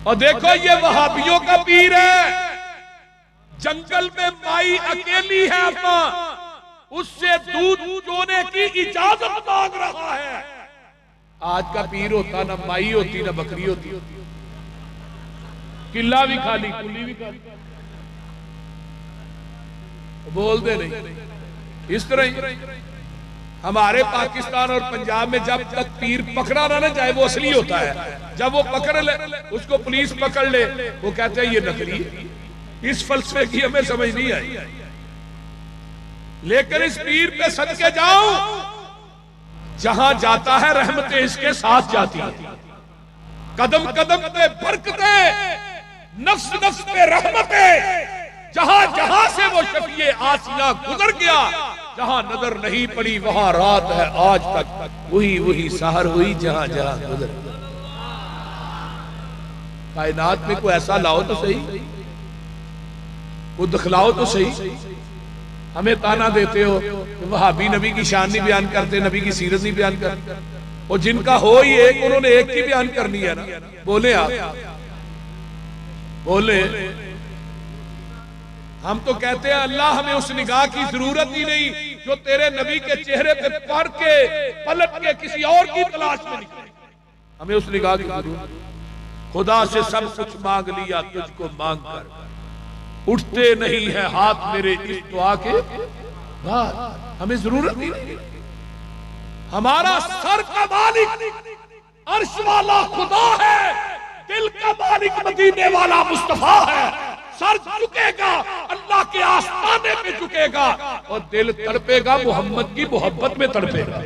اور دیکھو یہ وہابیوں کا پیر ہے، جنگل میں مائی اکیلی ہے اپنا، اس سے دودھ چونے کی اجازت مانگ رہا ہے۔ آج کا پیر ہوتا نہ مائی ہوتی نہ بکری ہوتی، قلعہ بھی خالی کلی بھی خالی، بول دے نہیں۔ اس طرح ہی ہمارے پاکستان اور پنجاب میں جب تک پیر پکڑا نہ جائے وہ اصلی ہوتا ہے، جب وہ پکڑ لے اس کو پولیس پکڑ لے وہ کہتے ہیں یہ نقلی ہے۔ اس فلسفے کی ہمیں سمجھ نہیں آئی، لیکن اس پیر پہ صدقے جاؤ، جہاں جاتا ہے رحمتیں اس کے ساتھ جاتی ہیں، قدم قدم پہ برکتیں، نفس نفس پہ رحمتیں، جہاں جہاں سے وہ شفیع آسیہ گزر گیا، جہاں نظر نہیں پڑی وہاں رات ہے آج تک، وہی سحر ہوئی جہاں جہاں گزر گیا۔ کائنات میں کوئی ایسا لاؤ تو صحیح، وہ دکھلاؤ تو صحیح۔ ہمیں تانا دیتے ہو کہ وہابی نبی کی شان نہیں بیان کرتے، نبی کی سیرت نہیں بیان کرتے، اور جن کا ہو ہی ایک انہوں نے ایک کی بیان کرنی ہے نا، بولے آپ بولے۔ ہم تو کہتے ہیں اللہ ہمیں اس نگاہ کی ضرورت ہی نہیں جو تیرے نبی کے چہرے پہ پڑھ کے پلٹ کے کسی اور کی تلاش میں نکلے، ہمیں اس نگاہ کی ضرورت۔ خدا سے سب کچھ مانگ لیا تجھ کو مانگ کر، اٹھتے نہیں ہے ہاتھ میرے اس دعا کے بعد، ہمیں ضرورت ہی نہیں۔ ہمارا سر کا مالک عرش والا خدا ہے، دل کا مالک مدینے والا مصطفیٰ ہے۔ سر جھکے گا اللہ کے آستانے پہ جھکے گا، اور دل تڑپے گا محمد کی محبت میں تڑپے گا۔